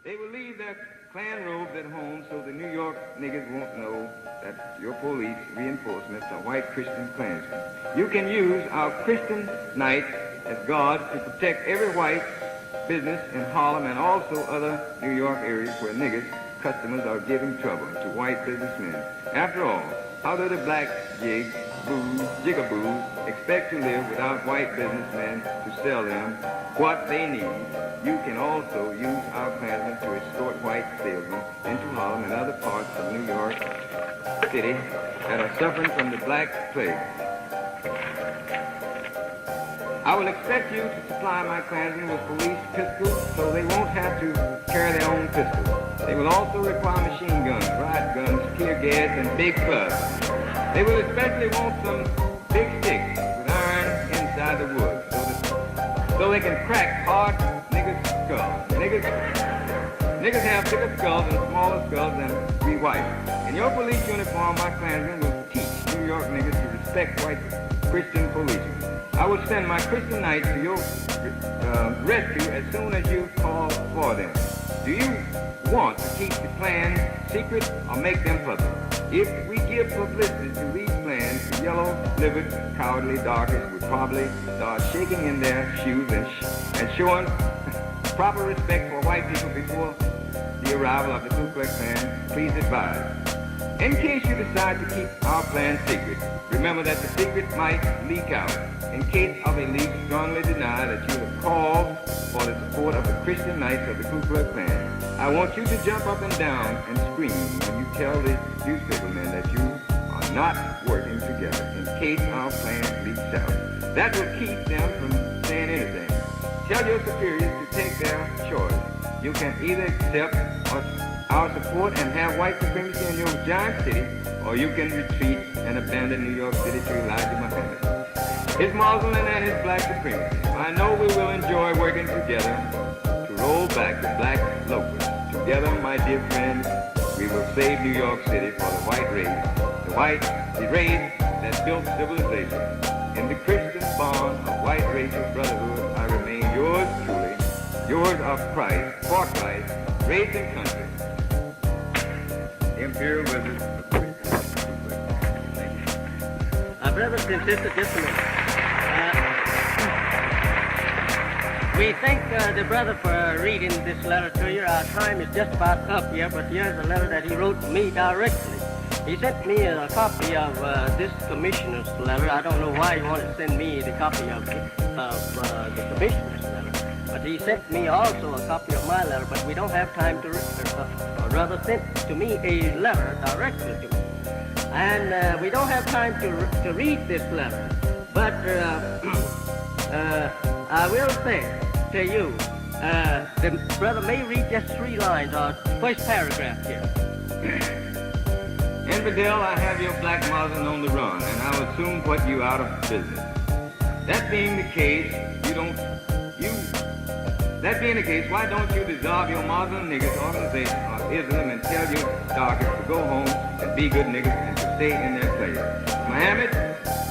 They will leave their Klan robes at home so the New York niggas won't know that your police reinforcements are white Christian Klansmen. You can use our Christian nights as guards to protect every white business in Harlem and also other New York areas where niggas customers are giving trouble to white businessmen. After all, how do the black jigaboos expect to live without white businessmen to sell them what they need? You can also use our Klansmen to escort white salesmen into Harlem and other parts of New York City that are suffering from the black plague. I will expect you to supply my Klansmen with police pistols so they won't have to carry their own pistols. They will also require machine guns, riot guns, tear gas, and big clubs. They will especially want some big sticks with iron inside the wood so they can crack hard niggas' skulls. Niggas have bigger skulls and smaller skulls than we white. In your police uniform, my Klansmen will teach New York niggas to respect white Christian policemen. I will send my Christian knights to your rescue as soon as you call for them. Do you want to keep the plans secret or make them public? If we give publicity to these plans, the yellow-livered, cowardly darkies would probably start shaking in their shoes and showing proper respect for white people before the arrival of the Ku Klux Klan. Please advise. In case you decide to keep our plan secret, remember that the secret might leak out. In case of a leak, strongly deny that you have called for the support of the Christian Knights of the Ku Klux Klan. I want you to jump up and down and scream when you tell the newspapermen that you are not working together in case our plan leaks out. That will keep them from saying anything. Tell your superiors to take their choice. You can either accept our support and have white supremacy in your giant city, or you can retreat and abandon New York City to Elijah Muhammad, his Muslim and his black supremacy. I know we will enjoy working together to roll back the black locusts. Together, my dear friends, we will save New York City for the white race, the race that built civilization. In the Christian bond of white racial brotherhood, I remain yours truly, yours of Christ, for Christ, race and country. Imperial Wizard. Brothers and sisters, just a minute. We thank the brother for reading this letter to you. Our time is just about up here, but here's a letter that he wrote to me directly. He sent me a copy of this commissioner's letter. I don't know why he wanted to send me the copy of the commissioner's letter, but he sent me also a copy of my letter, but we don't have time to or rather sent to me a letter directly to me. And we don't have time to read this letter, but I will say to you, the brother may read just 3 lines or first paragraph here. Infidel, I have your black Muslim on the run, and I will soon put you out of business. That being the case, why don't you dissolve your Muslim niggas organization of Islam and tell your darkies to go home and be good niggas and to stay in their place? Muhammad,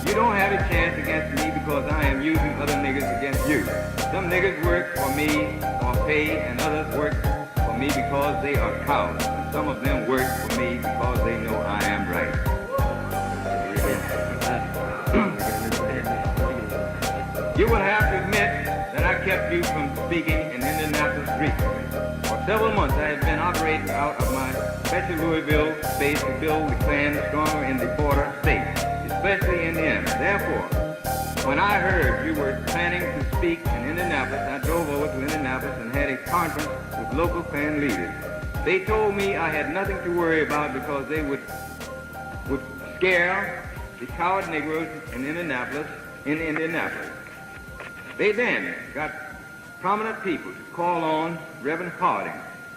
you don't have a chance against me because I am using other niggas against you. Some niggas work for me for pay, and others work for me because they are cowards. And some of them work for me because they know I am right. You will have to admit that I kept you from speaking in Indianapolis recently. For several months I have been operating out of my special Louisville base to build the Klan stronger in the border states, especially Indiana. Therefore, when I heard you were planning to speak in Indianapolis, I drove over to Indianapolis and had a conference with local Klan leaders. They told me I had nothing to worry about because they would scare the coward Negroes in Indianapolis. They then got prominent people to call on Reverend Harding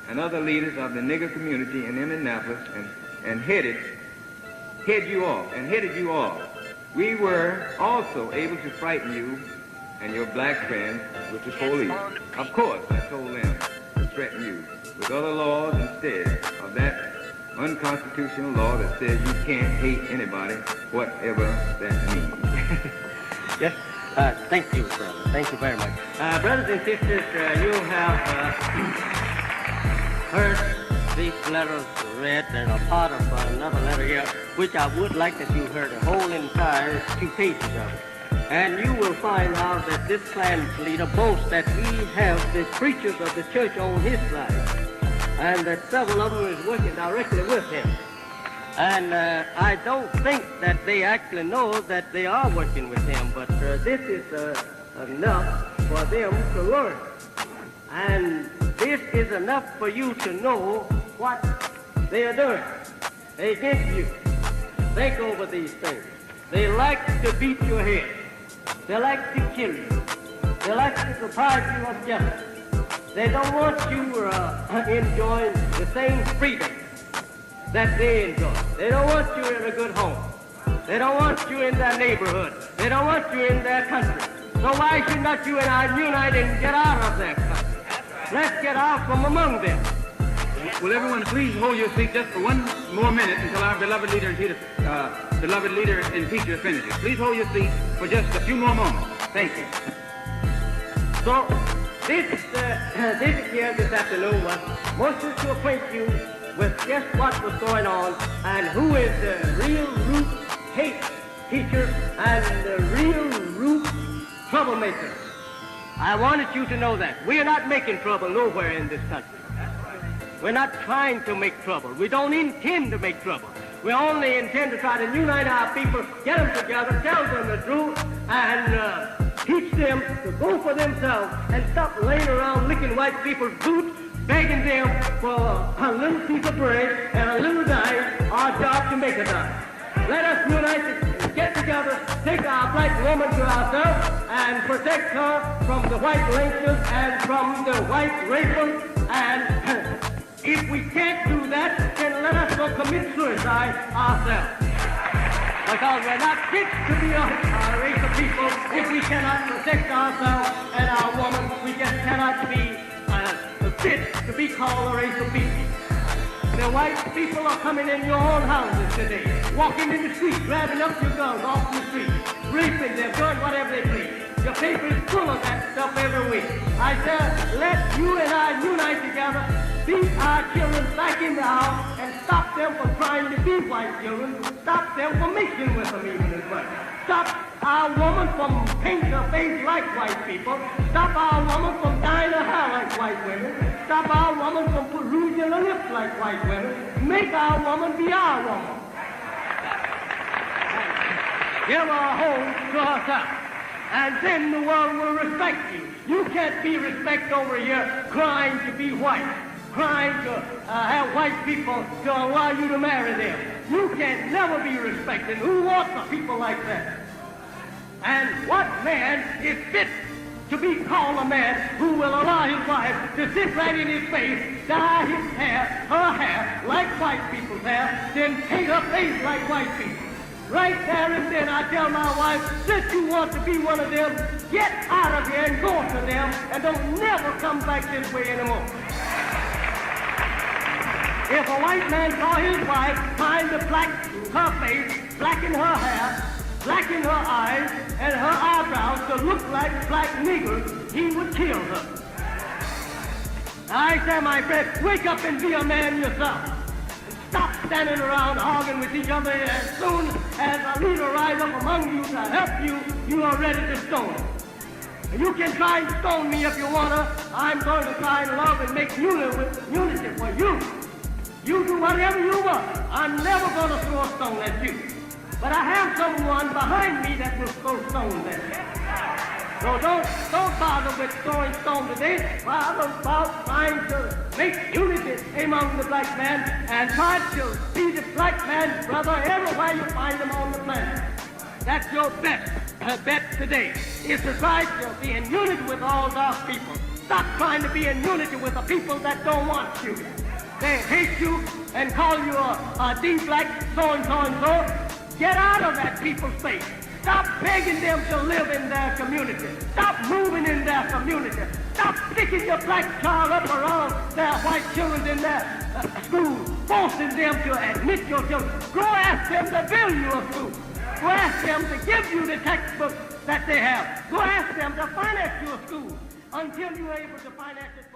and other leaders of the nigger community in Indianapolis and headed you off. We were also able to frighten you and your black friends with the police. Of course, I told them to threaten you with other laws instead of that unconstitutional law that says you can't hate anybody, whatever that means. Yes. Thank you, brother. Thank you very much. Brothers and sisters, you'll have heard these letters read and a part of another letter here, which I would like that you heard the whole entire 2 pages of it. And you will find out that this Klan leader boasts that he has the preachers of the church on his side, and that several of them is working directly with him. And I don't think that they actually know that they are working with him, but this is enough for them to learn. And this is enough for you to know what they are doing against you. Think over these things. They like to beat your head. They like to kill you. They like to deprive you of justice. They don't want you enjoying the same freedom that they enjoy. They don't want you in a good home. They don't want you in their neighborhood. They don't want you in their country. So why should not you and I unite and get out of their country? Let's get out from among them. Will everyone please hold your seat just for one more minute until our beloved leader and teacher finishes. Please hold your seat for just a few more moments. Thank you. So this here this afternoon was mostly to acquaint you with just what was going on and who is the real root hate teacher and the real root troublemaker. I wanted you to know that. We are not making trouble nowhere in this country. We're not trying to make trouble. We don't intend to make trouble. We only intend to try to unite our people, get them together, tell them the truth, and teach them to go for themselves and stop laying around licking white people's boots, begging them for a little piece of bread and a little dime, our job to make a dime. Let us unite and get together, take our black woman to ourselves, and protect her from the white lynchers and from the white rapers. And if we can't do that, then let us go commit suicide ourselves. Because we're not fit to be a race of people if we cannot protect ourselves and our woman. We just cannot be fit to be called a race of people. The white people are coming in your own houses today, walking in the street, grabbing up your guns off the street, raping them, doing whatever they please. Your paper is full of that stuff every week. I said, let you and I unite together, beat our children back in the house, and stop them from trying to be white children, stop them from mixing with them even as much. Stop our woman from painting her face like white people. Stop our woman from dyeing her hair like white women. Stop our woman from rouging her lips like white women. Make our woman be our woman. Give her a home to herself. And then the world will respect you. You can't be respected over here crying to be white, crying to have white people to allow you to marry them. You can never be respected. Who wants a people like that? And what man is fit to be called a man who will allow his wife to sit right in his face, dye his hair, her hair, like white people's hair, then paint her face like white people? Right there and then I tell my wife, since you want to be one of them, get out of here and go to them and don't never come back this way anymore. If a white man saw his wife trying to black her face, blacken her hair, blacken her eyes, and her eyebrows to look like black niggers, he would kill her. I say, my friend, wake up and be a man yourself. Stop standing around arguing with each other. As soon as a leader rises up among you to help you, you are ready to stone him. You can try and stone me if you want to. I'm going to try and love and make unity for you. You do whatever you want. I'm never going to throw a stone at you. But I have someone behind me that will throw stones at you. So don't bother with throwing stones today. Bother about trying to make unity among the black man and try to be the black man's brother everywhere you find him on the planet. That's your best bet today, is to try to be in unity with all those people. Stop trying to be in unity with the people that don't want you. They hate you and call you a D-black so-and-so and so. Get out of that people's face. Stop begging them to live in their community. Stop moving in their community. Stop sticking your black child up around their white children in their school, forcing them to admit your children. Go ask them to build you a school. Go ask them to give you the textbooks that they have. Go ask them to finance your school until you are able to finance it.